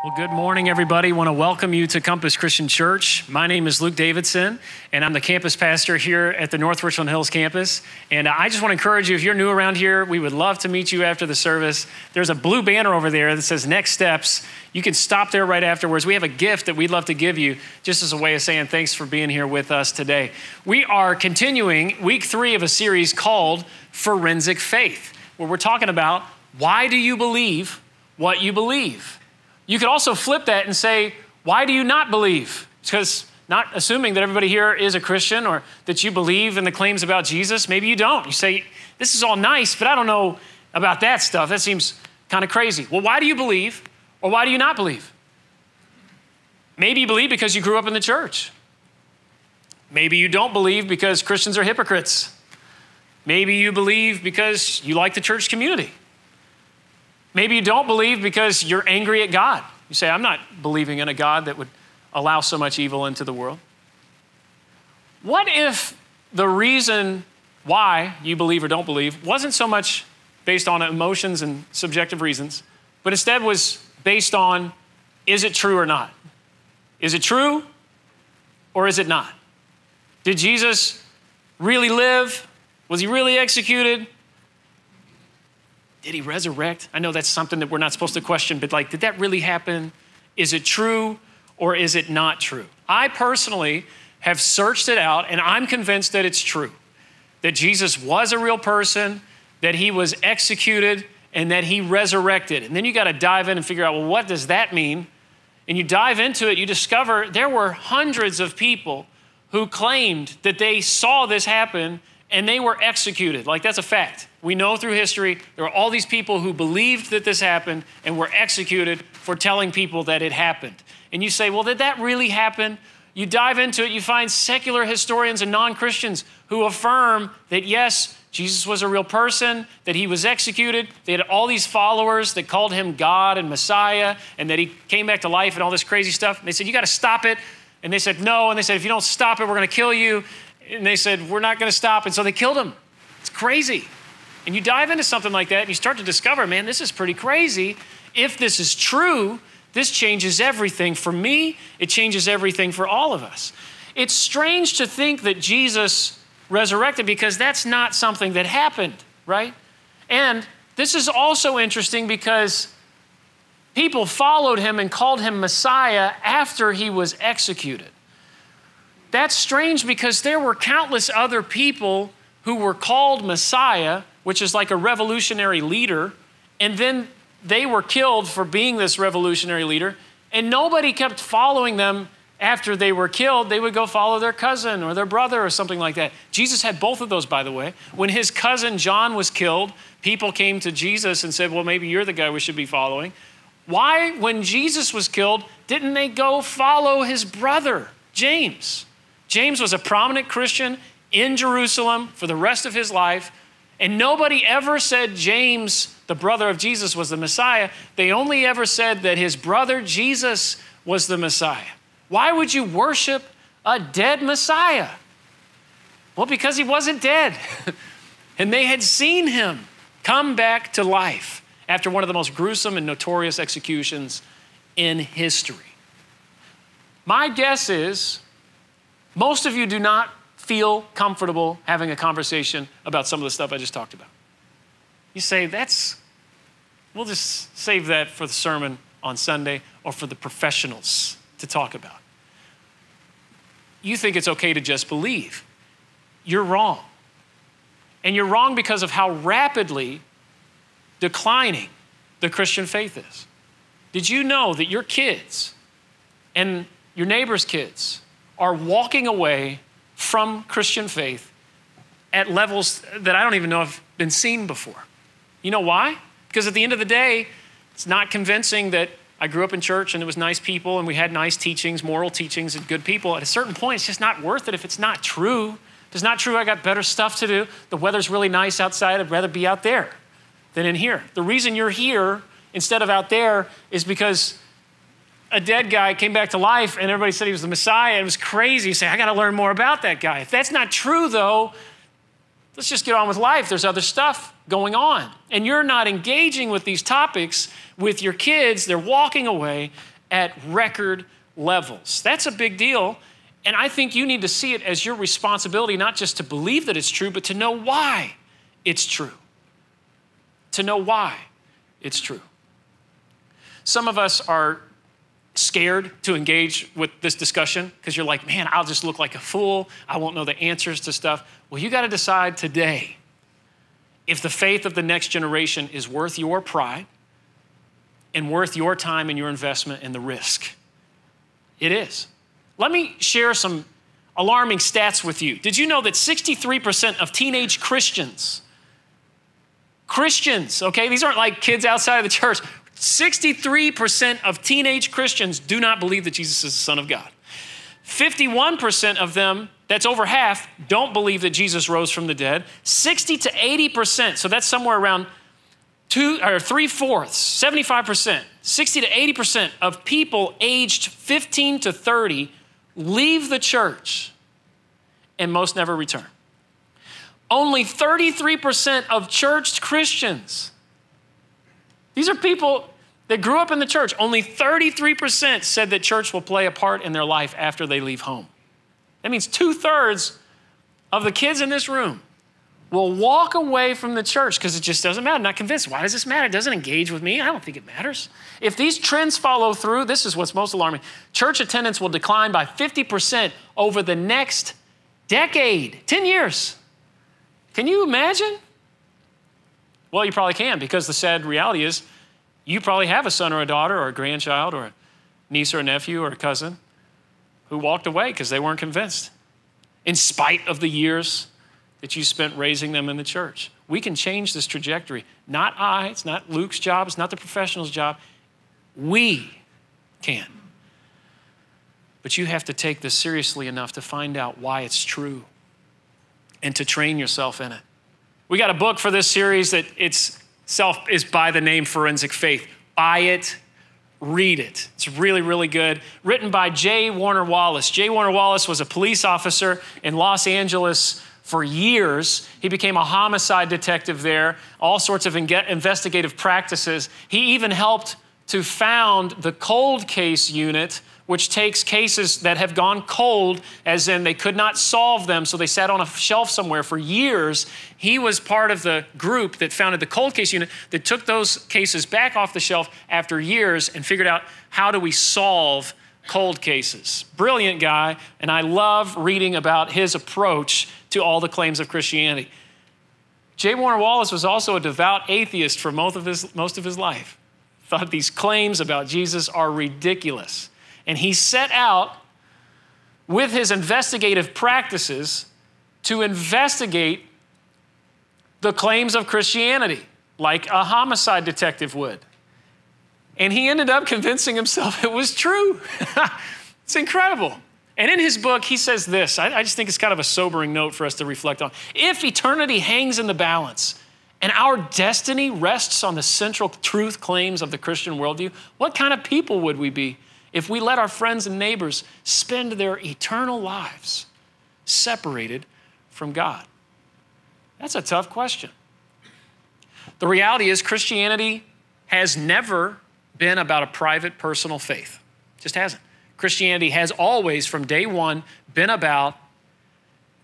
Well, good morning, everybody. I want to welcome you to Compass Christian Church. My name is Luke Davidson, and I'm the campus pastor here at the North Richland Hills campus. And I just want to encourage you, if you're new around here, we would love to meet you after the service. There's a blue banner over there that says Next Steps. You can stop there right afterwards. We have a gift that we'd love to give you just as a way of saying thanks for being here with us today. We are continuing week 3 of a series called Forensic Faith, where we're talking about why do you believe what you believe? You could also flip that and say, why do you not believe? Because not assuming that everybody here is a Christian or that you believe in the claims about Jesus, maybe you don't. You say, this is all nice, but I don't know about that stuff. That seems kind of crazy. Well, why do you believe or why do you not believe? Maybe you believe because you grew up in the church. Maybe you don't believe because Christians are hypocrites. Maybe you believe because you like the church community. Maybe you don't believe because you're angry at God. You say, I'm not believing in a God that would allow so much evil into the world. What if the reason why you believe or don't believe wasn't so much based on emotions and subjective reasons, but instead was based on, is it true or not? Is it true or is it not? Did Jesus really live? Was he really executed? Did he resurrect? I know that's something that we're not supposed to question, but did that really happen? Is it true or is it not true? I personally have searched it out and I'm convinced that it's true. That Jesus was a real person, that he was executed, and that he resurrected. And then you got to dive in and figure out, well, what does that mean? And you dive into it, you discover there were hundreds of people who claimed that they saw this happen and they were executed. That's a fact. We know through history, there were all these people who believed that this happened and were executed for telling people that it happened. And you say, well, did that really happen? You dive into it, you find secular historians and non-Christians who affirm that yes, Jesus was a real person, that he was executed. They had all these followers that called him God and Messiah, and that he came back to life and all this crazy stuff. And they said, you got to stop it. And they said, no. And they said, if you don't stop it, we're going to kill you. And they said, we're not going to stop. And so they killed him. It's crazy. And you dive into something like that and you start to discover, man, this is pretty crazy. If this is true, this changes everything for me. It changes everything for all of us. It's strange to think that Jesus resurrected because that's not something that happened, right? And this is also interesting because people followed him and called him Messiah after he was executed. That's strange because there were countless other people who were called Messiah, which is like a revolutionary leader, and then they were killed for being this revolutionary leader, and nobody kept following them after they were killed. They would go follow their cousin or their brother or something like that. Jesus had both of those, by the way. When his cousin John was killed, people came to Jesus and said, well, maybe you're the guy we should be following. Why, when Jesus was killed, didn't they go follow his brother, James? James was a prominent Christian in Jerusalem for the rest of his life, and nobody ever said James, the brother of Jesus, was the Messiah. They only ever said that his brother Jesus was the Messiah. Why would you worship a dead Messiah? Well, because he wasn't dead. And they had seen him come back to life after one of the most gruesome and notorious executions in history. My guess is most of you do not feel comfortable having a conversation about some of the stuff I just talked about. You say, we'll just save that for the sermon on Sunday or for the professionals to talk about. You think it's okay to just believe. You're wrong. And you're wrong because of how rapidly declining the Christian faith is. Did you know that your kids and your neighbor's kids are walking away from Christian faith at levels that I don't even know have been seen before? You know why? Because at the end of the day, it's not convincing that I grew up in church and it was nice people and we had nice teachings, moral teachings and good people. At a certain point, it's just not worth it if it's not true. If it's not true, I got better stuff to do. The weather's really nice outside. I'd rather be out there than in here. The reason you're here instead of out there is because a dead guy came back to life and everybody said he was the Messiah. It was crazy. You say, I got to learn more about that guy. If that's not true, though, let's just get on with life. There's other stuff going on. And you're not engaging with these topics with your kids. They're walking away at record levels. That's a big deal. And I think you need to see it as your responsibility, not just to believe that it's true, but to know why it's true. To know why it's true. Some of us are scared to engage with this discussion because you're like, man, I'll just look like a fool. I won't know the answers to stuff. Well, you got to decide today if the faith of the next generation is worth your pride and worth your time and your investment and the risk. It is. Let me share some alarming stats with you. Did you know that 63% of teenage Christians, okay, these aren't like kids outside of the church, 63% of teenage Christians do not believe that Jesus is the Son of God. 51% of them, that's over half, don't believe that Jesus rose from the dead. 60 to 80%, so that's somewhere around 3/4, 75%, 60 to 80% of people aged 15 to 30 leave the church and most never return. Only 33% of churched Christians, these are people that grew up in the church, only 33% said that church will play a part in their life after they leave home. That means 2/3 of the kids in this room will walk away from the church because it just doesn't matter. I'm not convinced. Why does this matter? It doesn't engage with me. I don't think it matters. If these trends follow through, this is what's most alarming. Church attendance will decline by 50% over the next decade, 10 years. Can you imagine? Well, you probably can, because the sad reality is you probably have a son or a daughter or a grandchild or a niece or a nephew or a cousin who walked away because they weren't convinced in spite of the years that you spent raising them in the church. We can change this trajectory. Not I, it's not Luke's job, it's not the professional's job. We can. But you have to take this seriously enough to find out why it's true and to train yourself in it. We got a book for this series that itself is by the name Forensic Faith. Buy it, read it. It's really, really good. Written by J. Warner Wallace. J. Warner Wallace was a police officer in Los Angeles for years. He became a homicide detective there, all sorts of investigative practices. He even helped to found the cold case unit, which takes cases that have gone cold, as in they could not solve them, so they sat on a shelf somewhere for years. He was part of the group that founded the cold case unit that took those cases back off the shelf after years and figured out, how do we solve cold cases? Brilliant guy, and I love reading about his approach to all the claims of Christianity. J. Warner Wallace was also a devout atheist for most of his life. Thought these claims about Jesus are ridiculous. And he set out with his investigative practices to investigate the claims of Christianity, like a homicide detective would. And he ended up convincing himself it was true. It's incredible. And in his book, he says this. I just think it's kind of a sobering note for us to reflect on. If eternity hangs in the balance and our destiny rests on the central truth claims of the Christian worldview, what kind of people would we be if we let our friends and neighbors spend their eternal lives separated from God? That's a tough question. The reality is Christianity has never been about a private, personal faith. It just hasn't. Christianity has always, from day one, been about,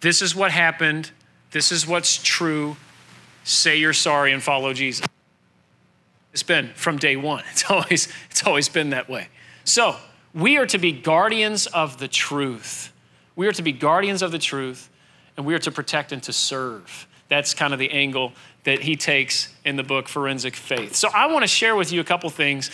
this is what happened, this is what's true, say you're sorry and follow Jesus. It's been from day one. It's always been that way. So we are to be guardians of the truth. We are to be guardians of the truth, and we are to protect and to serve. That's kind of the angle that he takes in the book Forensic Faith. So I want to share with you a couple things.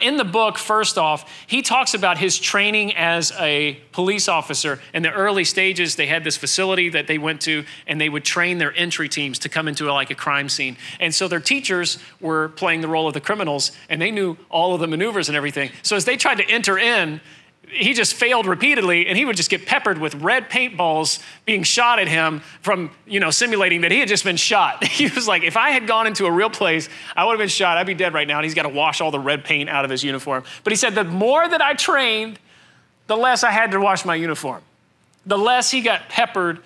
In the book, first off, he talks about his training as a police officer. In the early stages, they had this facility that they went to, and they would train their entry teams to come into a crime scene. And so their teachers were playing the role of the criminals, and they knew all of the maneuvers and everything. So as they tried to enter in, he just failed repeatedly, and he would just get peppered with red paintballs being shot at him from, simulating that he had just been shot. He was like, if I had gone into a real place, I would have been shot. I'd be dead right now. And he's got to wash all the red paint out of his uniform. But he said, the more that I trained, the less I had to wash my uniform. The less he got peppered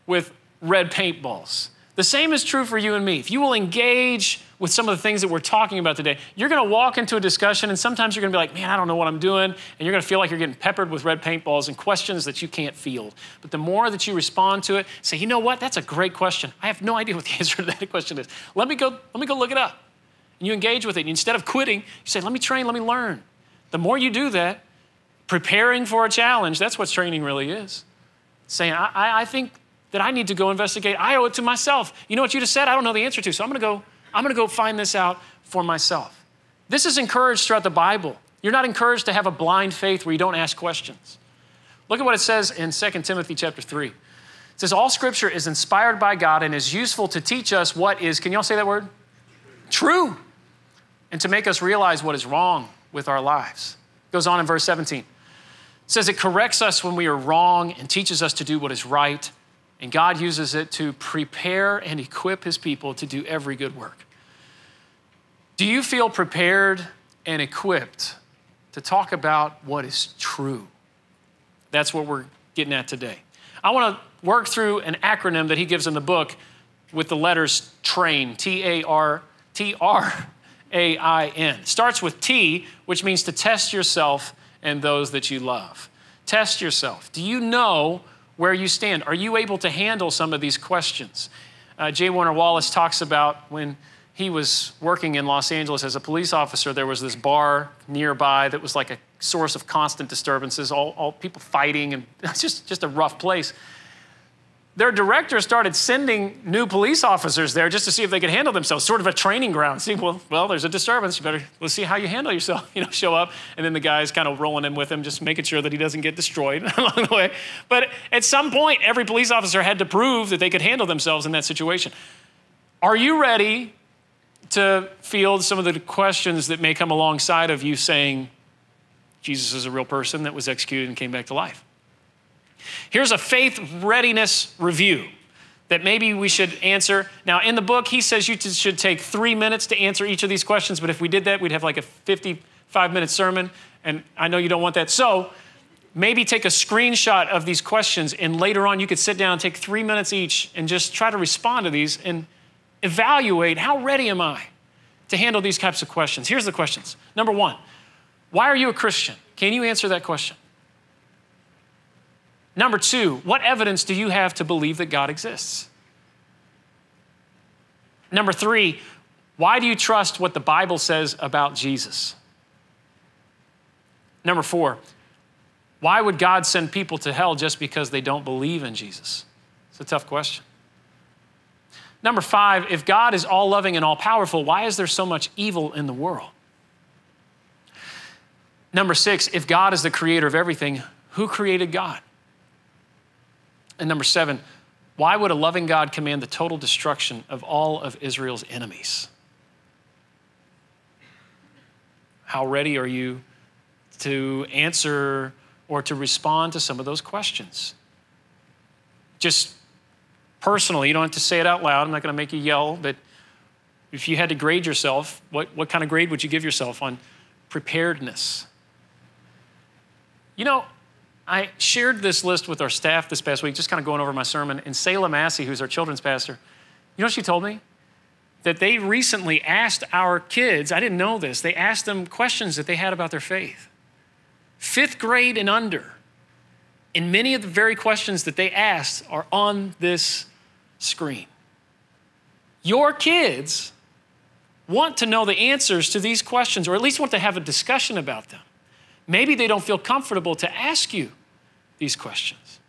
with red paintballs. The same is true for you and me. If you will engage with some of the things that we're talking about today, you're going to walk into a discussion and sometimes you're going to be like, man, I don't know what I'm doing. And you're going to feel like you're getting peppered with red paintballs and questions that you can't field. But the more that you respond to it, say, you know what? That's a great question. I have no idea what the answer to that question is. Let me go look it up. And you engage with it. And instead of quitting, you say, let me train, let me learn. The more you do that, preparing for a challenge, that's what training really is. Saying, I think that I need to go investigate. I owe it to myself. You know what you just said? I don't know the answer to, so I'm going to go find this out for myself. This is encouraged throughout the Bible. You're not encouraged to have a blind faith where you don't ask questions. Look at what it says in 2 Timothy chapter 3. It says, all scripture is inspired by God and is useful to teach us what is, can y'all say that word? True. And to make us realize what is wrong with our lives. It goes on in verse 17. It says it corrects us when we are wrong and teaches us to do what is right. And God uses it to prepare and equip his people to do every good work. Do you feel prepared and equipped to talk about what is true? That's what we're getting at today. I want to work through an acronym that he gives in the book with the letters TRAIN, T-R-A-I-N. Starts with T, which means to test yourself and those that you love. Test yourself. Do you know where you stand? Are you able to handle some of these questions? J. Warner Wallace talks about when he was working in Los Angeles as a police officer, there was this bar nearby that was like a source of constant disturbances, all people fighting, and it's just a rough place. Their director started sending new police officers there just to see if they could handle themselves, sort of a training ground. See, well, there's a disturbance. Let's see how you handle yourself. Show up. And then the guy's kind of rolling in with him, just making sure that he doesn't get destroyed along the way. But at some point, every police officer had to prove that they could handle themselves in that situation. Are you ready to field some of the questions that may come alongside of you saying, Jesus is a real person that was executed and came back to life? Here's a faith readiness review that maybe we should answer. Now, in the book, he says you should take 3 minutes to answer each of these questions, but if we did that, we'd have like a 55-minute sermon, and I know you don't want that. So maybe take a screenshot of these questions, and later on, you could sit down and take 3 minutes each and just try to respond to these and evaluate, how ready am I to handle these types of questions? Here's the questions. Number one, why are you a Christian? Can you answer that question? Number two, what evidence do you have to believe that God exists? Number three, why do you trust what the Bible says about Jesus? Number four, why would God send people to hell just because they don't believe in Jesus? It's a tough question. Number five, if God is all-loving and all-powerful, why is there so much evil in the world? Number six, if God is the creator of everything, who created God? And number seven, why would a loving God command the total destruction of all of Israel's enemies? How ready are you to answer or to respond to some of those questions? Just personally, you don't have to say it out loud. I'm not going to make you yell, but if you had to grade yourself, what kind of grade would you give yourself on preparedness? I shared this list with our staff this past week, just kind of going over my sermon, and Selah Massey, who's our children's pastor, you know what she told me? That they recently asked our kids, I didn't know this, they asked them questions that they had about their faith. 5th grade and under. And many of the very questions that they asked are on this screen. Your kids want to know the answers to these questions, or at least want to have a discussion about them. Maybe they don't feel comfortable to ask you these questions.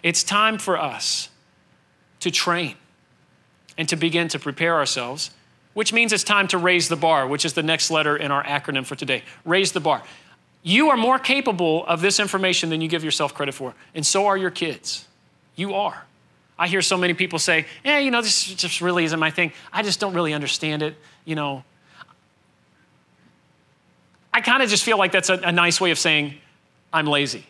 It's time for us to train and to begin to prepare ourselves, which means it's time to raise the bar, which is the next letter in our acronym for today. Raise the bar. You are more capable of this information than you give yourself credit for, and so are your kids. You are. I hear so many people say, this just really isn't my thing. I just don't really understand it, I kind of just feel like that's a nice way of saying I'm lazy.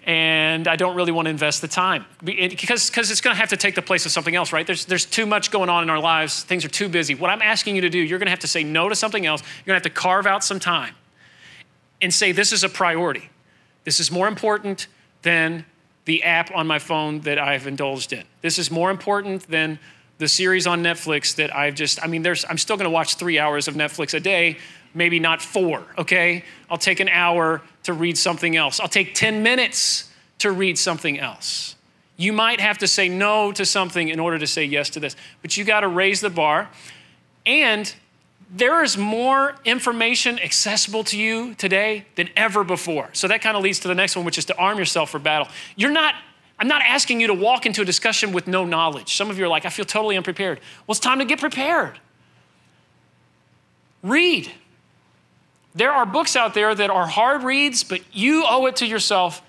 And I don't really want to invest the time because it's going to have to take the place of something else, right? There's too much going on in our lives. Things are too busy. What I'm asking you to do, you're going to have to say no to something else. You're going to have to carve out some time and say, this is a priority. This is more important than the app on my phone that I've indulged in. This is more important than the series on Netflix that I'm still gonna watch 3 hours of Netflix a day, maybe not 4, okay? I'll take an hour to read something else. I'll take 10 minutes to read something else. You might have to say no to something in order to say yes to this, but you gotta raise the bar. And there is more information accessible to you today than ever before. So that kind of leads to the next one, which is to arm yourself for battle. I'm not asking you to walk into a discussion with no knowledge. Some of you are like, I feel totally unprepared. Well, it's time to get prepared. Read. There are books out there that are hard reads, but you owe it to yourself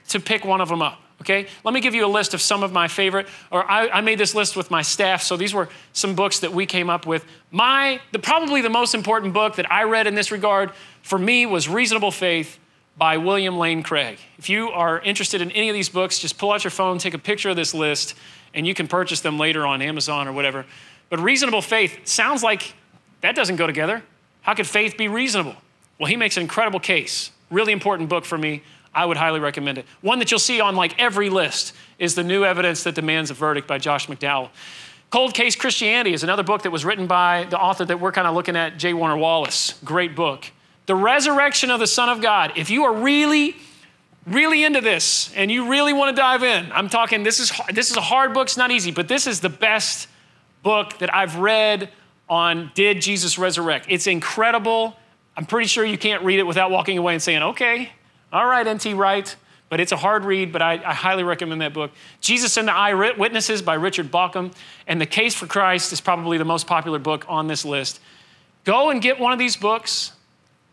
to pick one of them up, okay? Let me give you a list of some of my favorite, I made this list with my staff, so these were some books that we came up with. Probably the most important book that I read in this regard for me was Reasonable Faith by William Lane Craig. If you are interested in any of these books, just pull out your phone, take a picture of this list, and you can purchase them later on Amazon or whatever. But Reasonable Faith sounds like that doesn't go together. How could faith be reasonable? Well, he makes an incredible case. Really important book for me. I would highly recommend it. One that you'll see on like every list is The New Evidence That Demands a Verdict by Josh McDowell. Cold Case Christianity is another book that was written by the author that we're kind of looking at, J. Warner Wallace. Great book. The Resurrection of the Son of God. If you are really, really into this and you really want to dive in, I'm talking, this is a hard book, it's not easy, but this is the best book that I've read on did Jesus resurrect. It's incredible. I'm pretty sure you can't read it without walking away and saying, okay, all right, N.T. Wright, but it's a hard read, but I highly recommend that book. Jesus and the Eyewitnesses by Richard Bauckham, and The Case for Christ is probably the most popular book on this list. Go and get one of these books.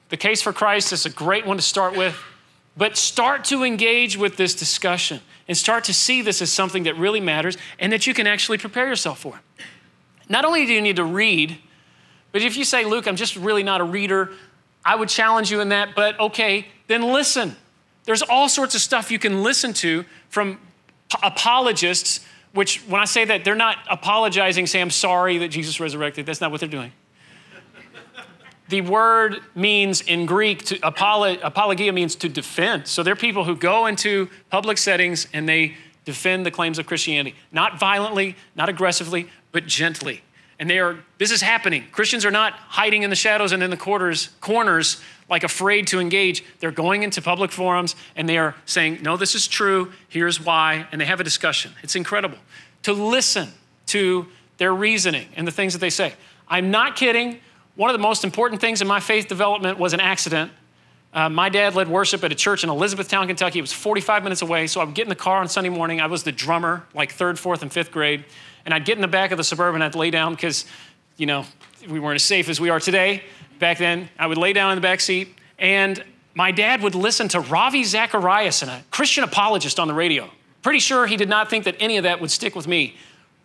The Case for Christ is a great one to start with, but start to engage with this discussion and start to see this as something that really matters and that you can actually prepare yourself for. Not only do you need to read, but if you say, Luke, I'm just really not a reader, I would challenge you in that, but okay, then listen. There's all sorts of stuff you can listen to from apologists, which when I say that, they're not apologizing, saying, I'm sorry that Jesus resurrected. That's not what they're doing. The word means in Greek, apologia means to defend. So they're people who go into public settings and they defend the claims of Christianity. Not violently, not aggressively, but gently. And this is happening. Christians are not hiding in the shadows and in the corners like afraid to engage. They're going into public forums and they are saying, no, this is true, here's why, and they have a discussion. It's incredible to listen to their reasoning and the things that they say. I'm not kidding. One of the most important things in my faith development was an accident. My dad led worship at a church in Elizabethtown, Kentucky. It was 45 minutes away, so I would get in the car on Sunday morning. I was the drummer, like 3rd, 4th, and 5th grade, and I'd get in the back of the Suburban. I'd lay down because, we weren't as safe as we are today. Back then, I would lay down in the back seat, and my dad would listen to Ravi Zacharias, a Christian apologist on the radio. Pretty sure he did not think that any of that would stick with me.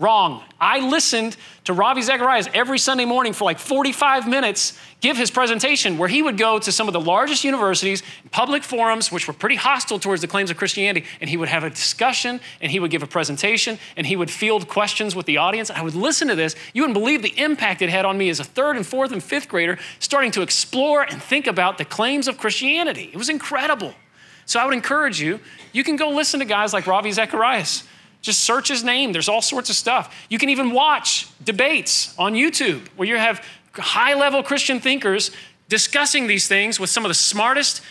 Wrong. I listened to Ravi Zacharias every Sunday morning for like 45 minutes give his presentation where he would go to some of the largest universities, public forums, which were pretty hostile towards the claims of Christianity, and he would have a discussion, and he would give a presentation, and he would field questions with the audience. I would listen to this. You wouldn't believe the impact it had on me as a 3rd and 4th and 5th grader starting to explore and think about the claims of Christianity. It was incredible. So I would encourage you, you can go listen to guys like Ravi Zacharias. Just search his name. There's all sorts of stuff. You can even watch debates on YouTube where you have high-level Christian thinkers discussing these things with some of the smartest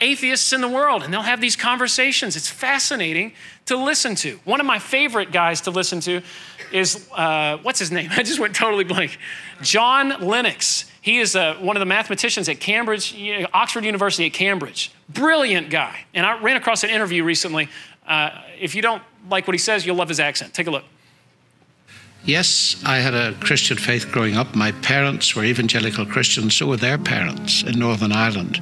atheists in the world, and they'll have these conversations. It's fascinating to listen to. One of my favorite guys to listen to is, what's his name? I just went totally blank. John Lennox. He is one of the mathematicians at Cambridge, Oxford University at Cambridge. Brilliant guy. And I ran across an interview recently. If you don't like what he says, you'll love his accent. Take a look. Yes, I had a Christian faith growing up. My parents were evangelical Christians, so were their parents in Northern Ireland.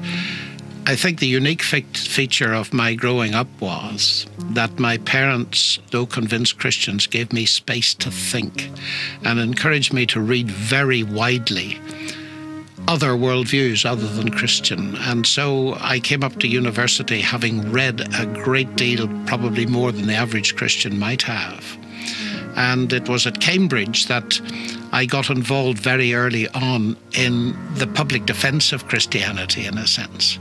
I think the unique feature of my growing up was that my parents, though convinced Christians, gave me space to think and encouraged me to read very widely other worldviews other than Christian. And so I came up to university having read a great deal, probably more than the average Christian might have. And it was at Cambridge that I got involved very early on in the public defense of Christianity, in a sense.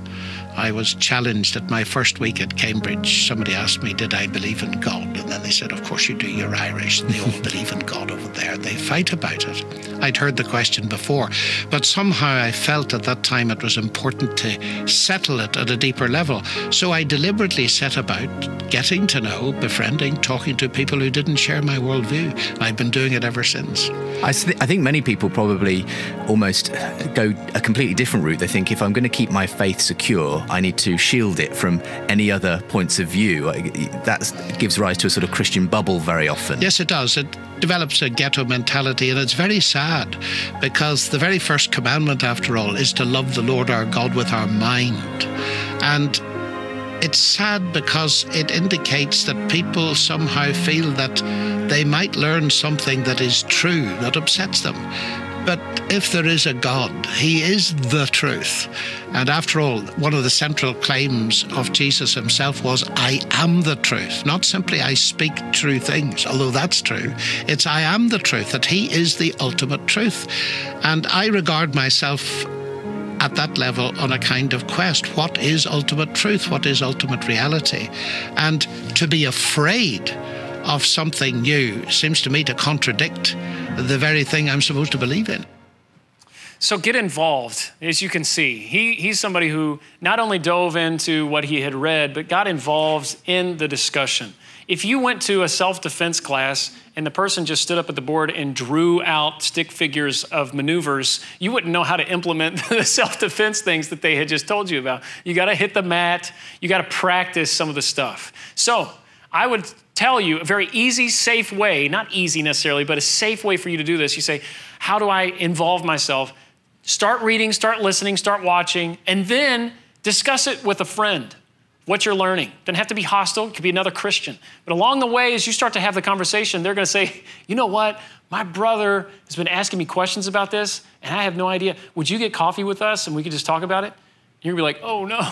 I was challenged at my first week at Cambridge. Somebody asked me, did I believe in God? And then they said, of course you do, you're Irish. They all believe in God over there. They fight about it. I'd heard the question before, but somehow I felt at that time it was important to settle it at a deeper level. So I deliberately set about getting to know, befriending, talking to people who didn't share my worldview. I've been doing it ever since. I think many people probably almost go a completely different route. They think, if I'm going to keep my faith secure, I need to shield it from any other points of view. That gives rise to a sort of Christian bubble very often. Yes, it does. It develops a ghetto mentality, and it's very sad, because the very first commandment, after all, is to love the Lord our God with our mind. And it's sad because it indicates that people somehow feel that they might learn something that is true, that upsets them. But if there is a God, he is the truth. And after all, one of the central claims of Jesus himself was, I am the truth. Not simply I speak true things, although that's true. It's I am the truth, that he is the ultimate truth. And I regard myself at that level on a kind of quest. What is ultimate truth? What is ultimate reality? And to be afraid of something new seems to me to contradict the very thing I'm supposed to believe in. So get involved, as you can see. He's somebody who not only dove into what he had read, but got involved in the discussion. If you went to a self-defense class and the person just stood up at the board and drew out stick figures of maneuvers, you wouldn't know how to implement the self-defense things that they had just told you about. You got to hit the mat. You got to practice some of the stuff. So I would tell you a very easy, safe way, not easy necessarily, but a safe way for you to do this. You say, how do I involve myself? Start reading, start listening, start watching, and then discuss it with a friend. What you're learning. Doesn't have to be hostile. It could be another Christian. But along the way, as you start to have the conversation, they're going to say, you know what? My brother has been asking me questions about this, and I have no idea. Would you get coffee with us and we could just talk about it? And you're going to be like, oh no,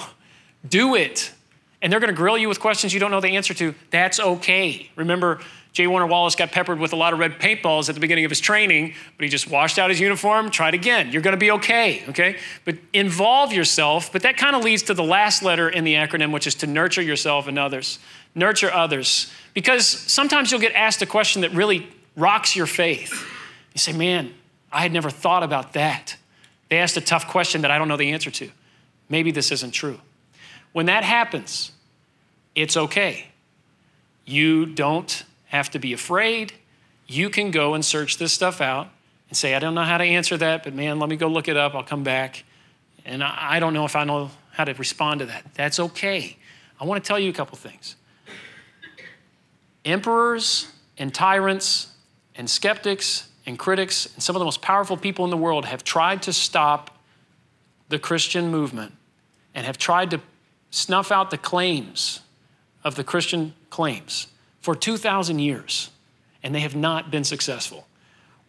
do it. And they're going to grill you with questions you don't know the answer to. That's okay. Remember, J. Warner Wallace got peppered with a lot of red paintballs at the beginning of his training, but he just washed out his uniform, tried again. You're going to be okay, okay? But involve yourself, but that kind of leads to the last letter in the acronym, which is to nurture yourself and others. Nurture others. Because sometimes you'll get asked a question that really rocks your faith. You say, man, I had never thought about that. They asked a tough question that I don't know the answer to. Maybe this isn't true. When that happens, it's okay. You don't have to be afraid. You can go and search this stuff out and say, I don't know how to answer that, but man, let me go look it up. I'll come back. And I don't know if I know how to respond to that. That's okay. I want to tell you a couple things. Emperors and tyrants and skeptics and critics and some of the most powerful people in the world have tried to stop the Christian movement and have tried to snuff out the claims of the Christian claims for 2,000 years, and they have not been successful.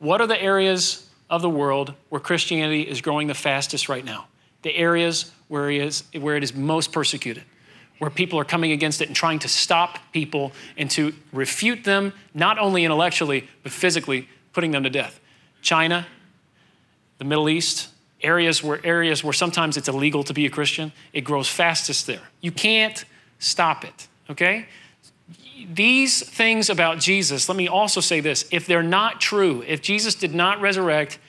What are the areas of the world where Christianity is growing the fastest right now? The areas where it is most persecuted, where people are coming against it and trying to stop people and to refute them, not only intellectually, but physically, putting them to death. China, the Middle East, areas where sometimes it's illegal to be a Christian, it grows fastest there. You can't stop it, okay? These things about Jesus, let me also say this, if they're not true, if Jesus did not resurrect,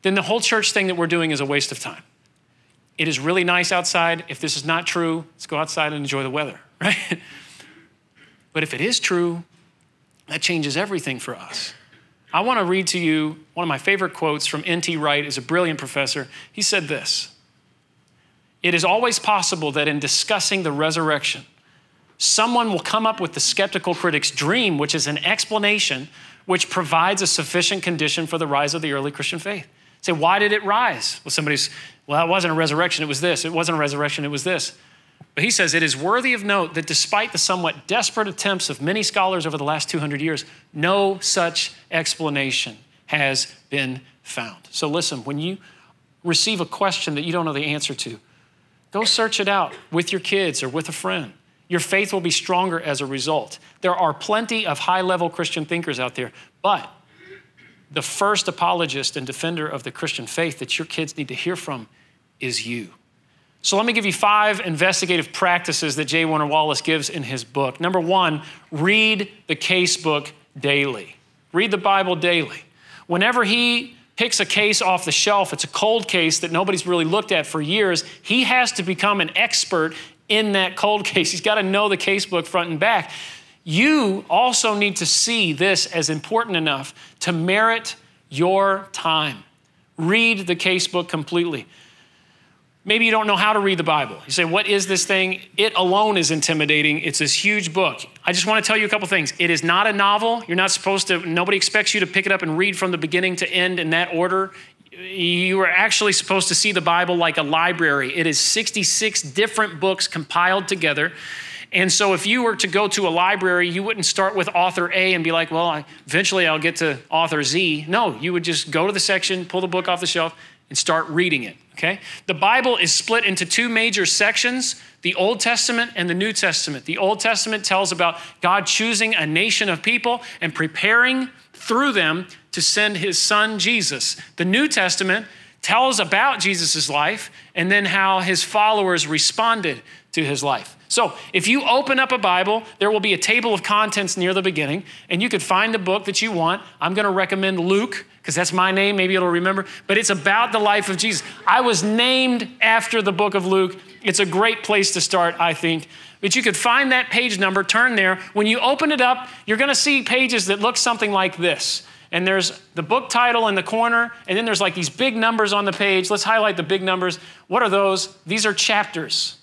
then the whole church thing that we're doing is a waste of time. It is really nice outside. If this is not true, let's go outside and enjoy the weather, right? But if it is true, that changes everything for us. I want to read to you one of my favorite quotes from N.T. Wright, who's a brilliant professor. He said this: "It is always possible that in discussing the resurrection, someone will come up with the skeptical critic's dream, which is an explanation which provides a sufficient condition for the rise of the early Christian faith." Say, why did it rise? Well, it wasn't a resurrection, it was this. It wasn't a resurrection, it was this. But he says, it is worthy of note that despite the somewhat desperate attempts of many scholars over the last 200 years, no such explanation has been found. So listen, when you receive a question that you don't know the answer to, go search it out with your kids or with a friend. Your faith will be stronger as a result. There are plenty of high-level Christian thinkers out there, but the first apologist and defender of the Christian faith that your kids need to hear from is you. So let me give you 5 investigative practices that J. Warner Wallace gives in his book. Number 1, read the casebook daily. Read the Bible daily. Whenever he picks a case off the shelf, it's a cold case that nobody's really looked at for years, he has to become an expert in that cold case. He's got to know the casebook front and back. You also need to see this as important enough to merit your time. Read the casebook completely. Maybe you don't know how to read the Bible. You say, what is this thing? It alone is intimidating. It's this huge book. I just want to tell you a couple things. It is not a novel. You're not supposed to, nobody expects you to pick it up and read from the beginning to end in that order. You are actually supposed to see the Bible like a library. It is 66 different books compiled together. And so if you were to go to a library, you wouldn't start with author A and be like, well, eventually I'll get to author Z. No, you would just go to the section, pull the book off the shelf, and start reading it, okay? The Bible is split into 2 major sections, the Old Testament and the New Testament. The Old Testament tells about God choosing a nation of people and preparing through them to send his son, Jesus. The New Testament tells about Jesus' life and then how his followers responded to his life. So if you open up a Bible, there will be a table of contents near the beginning, and you could find the book that you want. I'm going to recommend Luke, because that's my name. Maybe it'll remember. But it's about the life of Jesus. I was named after the book of Luke. It's a great place to start, I think. But you could find that page number, turn there. When you open it up, you're going to see pages that look something like this. And there's the book title in the corner, and then there's like these big numbers on the page. Let's highlight the big numbers. What are those? These are chapters.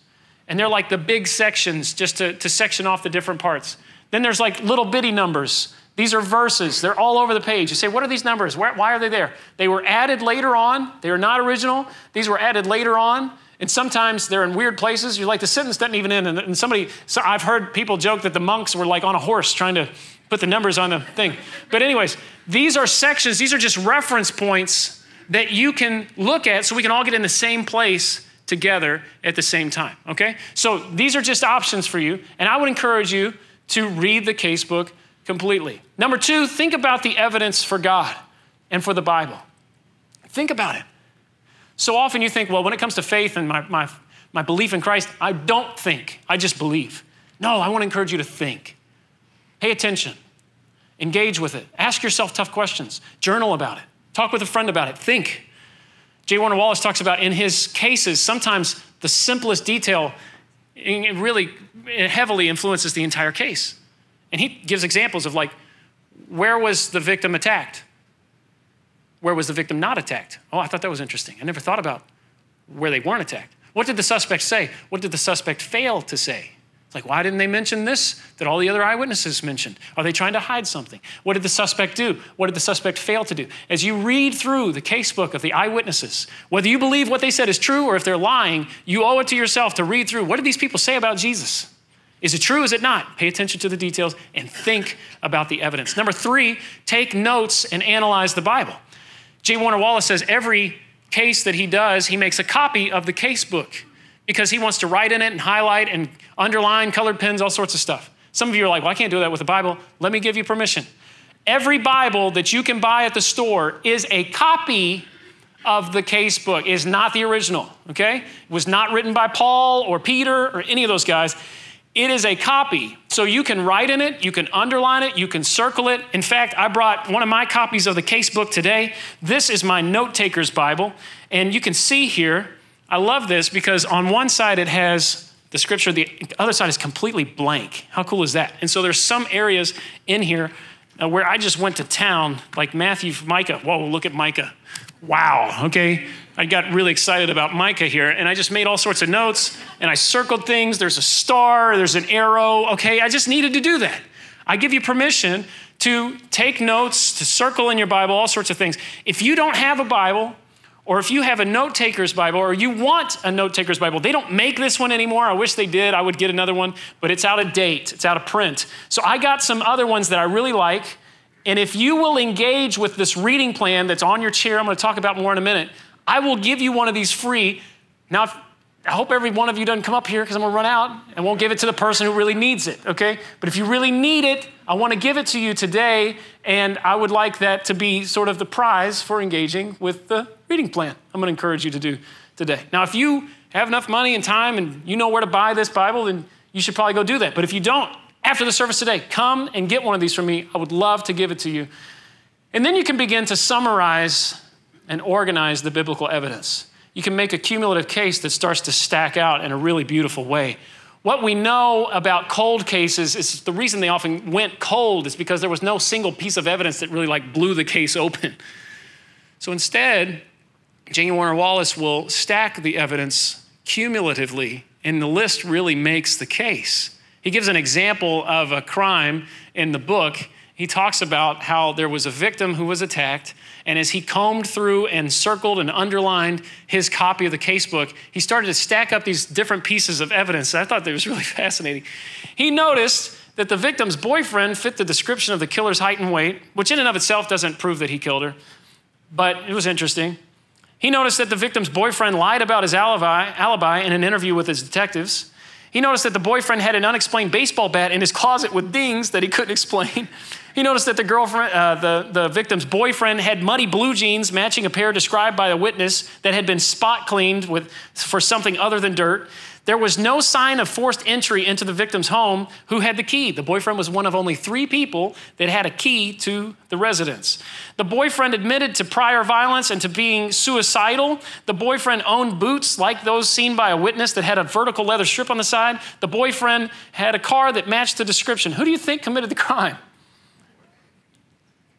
And they're like the big sections just to section off the different parts. Then there's like little bitty numbers. These are verses. They're all over the page. You say, what are these numbers? Why are they there? They were added later on. They are not original. These were added later on. And sometimes they're in weird places. You're like, the sentence doesn't even end. And so I've heard people joke that the monks were like on a horse trying to put the numbers on the thing. But anyways, these are sections. These are just reference points that you can look at so we can all get in the same place together at the same time, okay? So these are just options for you, and I would encourage you to read the casebook completely. Number 2, think about the evidence for God and for the Bible. Think about it. So often you think, well, when it comes to faith and my belief in Christ, I don't think, I just believe. No, I want to encourage you to think. Pay attention. Engage with it. Ask yourself tough questions. Journal about it. Talk with a friend about it. Think. J. Warner Wallace talks about in his cases, sometimes the simplest detail really heavily influences the entire case. And he gives examples of like, where was the victim attacked? Where was the victim not attacked? Oh, I thought that was interesting. I never thought about where they weren't attacked. What did the suspect say? What did the suspect fail to say? It's like, why didn't they mention this that all the other eyewitnesses mentioned? Are they trying to hide something? What did the suspect do? What did the suspect fail to do? As you read through the casebook of the eyewitnesses, whether you believe what they said is true or if they're lying, you owe it to yourself to read through. What did these people say about Jesus? Is it true? Is it not? Pay attention to the details and think about the evidence. Number 3, take notes and analyze the Bible. J. Warner Wallace says every case that he does, he makes a copy of the casebook because he wants to write in it and highlight and underline, colored pens, all sorts of stuff. Some of you are like, well, I can't do that with the Bible. Let me give you permission. Every Bible that you can buy at the store is a copy of the casebook. It is not the original, okay? It was not written by Paul or Peter or any of those guys. It is a copy. So you can write in it, you can underline it, you can circle it. In fact, I brought one of my copies of the casebook today. This is my note-taker's Bible. And you can see here, I love this because on one side it has the scripture, the other side is completely blank. How cool is that? And so there's some areas in here where I just went to town, like Matthew, Micah. Whoa, look at Micah. Wow, okay. I got really excited about Micah here, and I just made all sorts of notes, and I circled things. There's a star, there's an arrow. Okay, I just needed to do that. I give you permission to take notes, to circle in your Bible, all sorts of things. If you don't have a Bible, or if you have a note-taker's Bible, or you want a note-taker's Bible, they don't make this one anymore. I wish they did. I would get another one, but it's out of date. It's out of print. So I got some other ones that I really like, and if you will engage with this reading plan that's on your chair, I'm going to talk about more in a minute, I will give you one of these free. Now, I hope every one of you doesn't come up here because I'm going to run out and won't give it to the person who really needs it, okay? But if you really need it, I want to give it to you today, and I would like that to be sort of the prize for engaging with the reading plan I'm going to encourage you to do today. Now, if you have enough money and time and you know where to buy this Bible, then you should probably go do that. But if you don't, after the service today, come and get one of these from me. I would love to give it to you. And then you can begin to summarize and organize the biblical evidence. You can make a cumulative case that starts to stack out in a really beautiful way. What we know about cold cases is the reason they often went cold is because there was no single piece of evidence that really blew the case open. So instead, J. Warner Wallace will stack the evidence cumulatively, and the list really makes the case. He gives an example of a crime in the book. He talks about how there was a victim who was attacked, and as he combed through and circled and underlined his copy of the casebook, he started to stack up these different pieces of evidence. I thought that was really fascinating. He noticed that the victim's boyfriend fit the description of the killer's height and weight, which in and of itself doesn't prove that he killed her, but it was interesting. He noticed that the victim's boyfriend lied about his alibi in an interview with his detectives. He noticed that the boyfriend had an unexplained baseball bat in his closet with dings that he couldn't explain. He noticed that the victim's boyfriend had muddy blue jeans matching a pair described by a witness that had been spot cleaned for something other than dirt. There was no sign of forced entry into the victim's home. Who had the key? The boyfriend was one of only 3 people that had a key to the residence. The boyfriend admitted to prior violence and to being suicidal. The boyfriend owned boots like those seen by a witness that had a vertical leather strip on the side. The boyfriend had a car that matched the description. Who do you think committed the crime?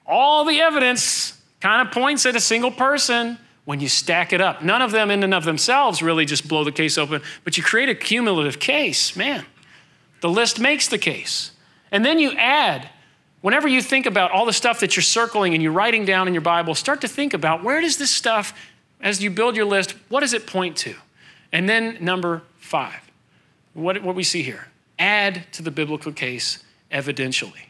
All the evidence kind of points at a single person when you stack it up. None of them in and of themselves really just blow the case open, but you create a cumulative case. Man, the list makes the case. And then you add, whenever you think about all the stuff that you're circling and you're writing down in your Bible, start to think about where does this stuff, as you build your list, what does it point to? And then number 5, what we see here, add to the biblical case evidentially.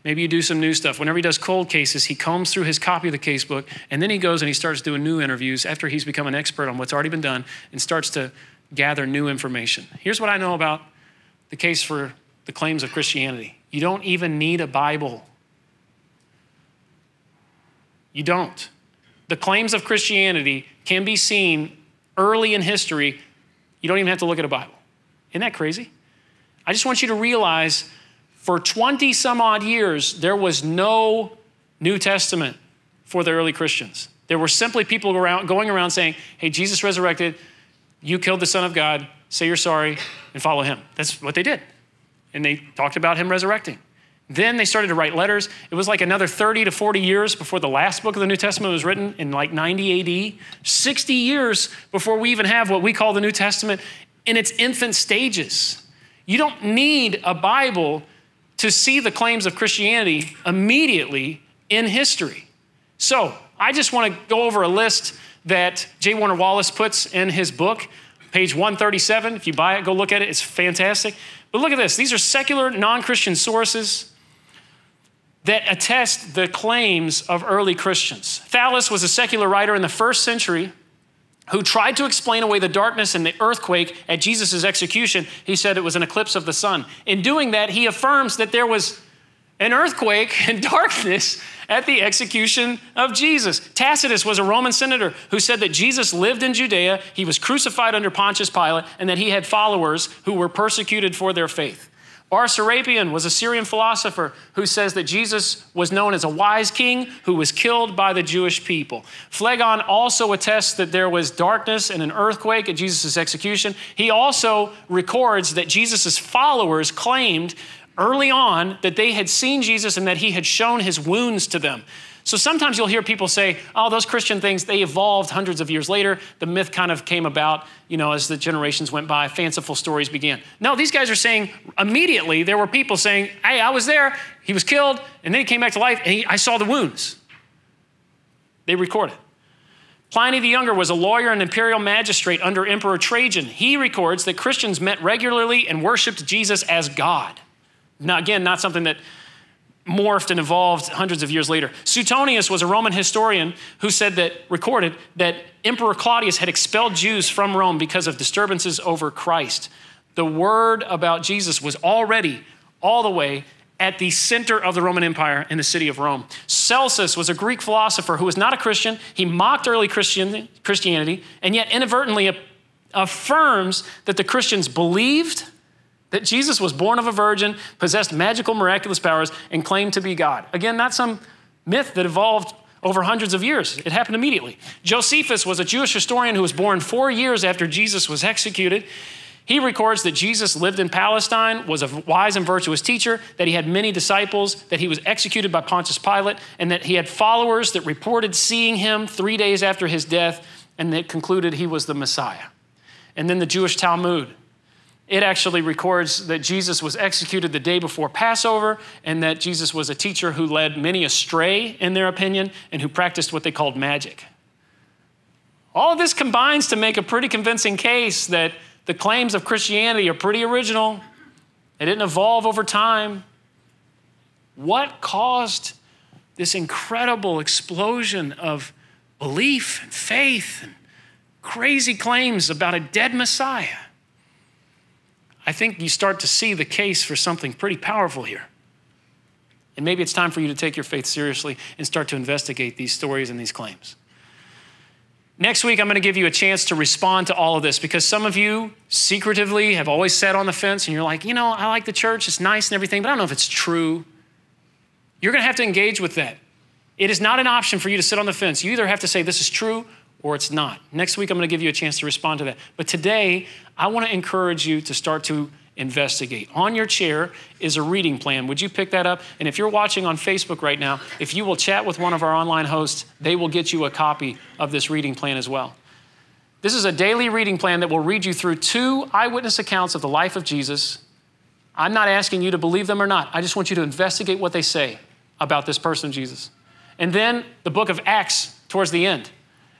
Maybe you do some new stuff. Whenever he does cold cases, he combs through his copy of the casebook, and then he goes and he starts doing new interviews after he's become an expert on what's already been done and starts to gather new information. Here's what I know about the case for the claims of Christianity. You don't even need a Bible. You don't. The claims of Christianity can be seen early in history. You don't even have to look at a Bible. Isn't that crazy? I just want you to realize for 20 some odd years, there was no New Testament for the early Christians. There were simply people going around saying, hey, Jesus resurrected, you killed the Son of God, say you're sorry, and follow him. That's what they did. And they talked about him resurrecting. Then they started to write letters. It was like another 30 to 40 years before the last book of the New Testament was written in like 90 AD. 60 years before we even have what we call the New Testament in its infant stages. You don't need a Bible to see the claims of Christianity immediately in history. So I just want to go over a list that J. Warner Wallace puts in his book, page 137. If you buy it, go look at it. It's fantastic. But look at this. These are secular, non-Christian sources that attest the claims of early Christians. Thales was a secular writer in the 1st century who tried to explain away the darkness and the earthquake at Jesus' execution. He said it was an eclipse of the sun. In doing that, he affirms that there was an earthquake and darkness at the execution of Jesus. Tacitus was a Roman senator who said that Jesus lived in Judea, he was crucified under Pontius Pilate, and that he had followers who were persecuted for their faith. Bar Serapion was a Syrian philosopher who says that Jesus was known as a wise king who was killed by the Jewish people. Phlegon also attests that there was darkness and an earthquake at Jesus' execution. He also records that Jesus' followers claimed early on that they had seen Jesus and that he had shown his wounds to them. So sometimes you'll hear people say, oh, those Christian things, they evolved hundreds of years later. The myth kind of came about, as the generations went by, fanciful stories began. No, these guys are saying immediately there were people saying, hey, I was there, he was killed, and then he came back to life, and I saw the wounds. They record it. Pliny the Younger was a lawyer and imperial magistrate under Emperor Trajan. He records that Christians met regularly and worshiped Jesus as God. Now, again, not something that morphed and evolved hundreds of years later. Suetonius was a Roman historian who recorded that Emperor Claudius had expelled Jews from Rome because of disturbances over Christ. The word about Jesus was already all the way at the center of the Roman Empire in the city of Rome. Celsus was a Greek philosopher who was not a Christian. He mocked early Christianity and yet inadvertently affirms that the Christians believed that Jesus was born of a virgin, possessed magical, miraculous powers, and claimed to be God. Again, not some myth that evolved over hundreds of years. It happened immediately. Josephus was a Jewish historian who was born 4 years after Jesus was executed. He records that Jesus lived in Palestine, was a wise and virtuous teacher, that he had many disciples, that he was executed by Pontius Pilate, and that he had followers that reported seeing him 3 days after his death, and that concluded he was the Messiah. And then the Jewish Talmud, it actually records that Jesus was executed the day before Passover, and that Jesus was a teacher who led many astray, in their opinion, and who practiced what they called magic. All of this combines to make a pretty convincing case that the claims of Christianity are pretty original. They didn't evolve over time. What caused this incredible explosion of belief and faith and crazy claims about a dead Messiah? I think you start to see the case for something pretty powerful here. And maybe it's time for you to take your faith seriously and start to investigate these stories and these claims. Next week, I'm going to give you a chance to respond to all of this, because some of you secretively have always sat on the fence and you're like, you know, I like the church, it's nice and everything, but I don't know if it's true. You're going to have to engage with that. It is not an option for you to sit on the fence. You either have to say this is true or it's not. Next week, I'm going to give you a chance to respond to that. But today, I want to encourage you to start to investigate. On your chair is a reading plan. Would you pick that up? And if you're watching on Facebook right now, if you will chat with one of our online hosts, they will get you a copy of this reading plan as well. This is a daily reading plan that will read you through 2 eyewitness accounts of the life of Jesus. I'm not asking you to believe them or not. I just want you to investigate what they say about this person, Jesus. And then the book of Acts, towards the end,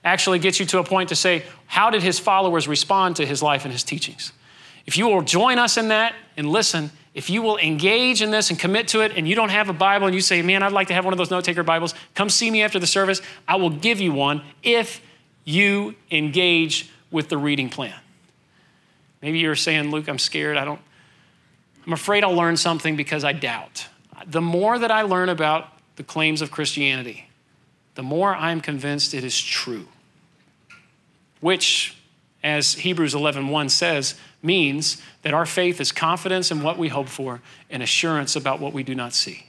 actually gets you to a point to say, how did his followers respond to his life and his teachings? If you will join us in that and listen, if you will engage in this and commit to it, and you don't have a Bible and you say, man, I'd like to have one of those note-taker Bibles, come see me after the service. I will give you one if you engage with the reading plan. Maybe you're saying, Luke, I'm scared. I'm afraid I'll learn something because I doubt. The more that I learn about the claims of Christianity, the more I'm convinced it is true, which, as Hebrews 11:1 says, means that our faith is confidence in what we hope for and assurance about what we do not see.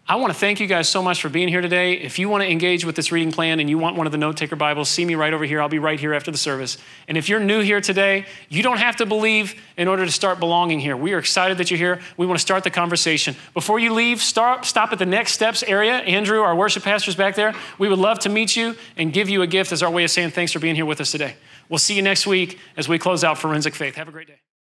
I want to thank you guys so much for being here today. If you want to engage with this reading plan and you want one of the note-taker Bibles, see me right over here. I'll be right here after the service. And if you're new here today, you don't have to believe in order to start belonging here. We are excited that you're here. We want to start the conversation. Before you leave, stop at the Next Steps area. Andrew, our worship pastor, is back there. We would love to meet you and give you a gift as our way of saying thanks for being here with us today. We'll see you next week as we close out Forensic Faith. Have a great day.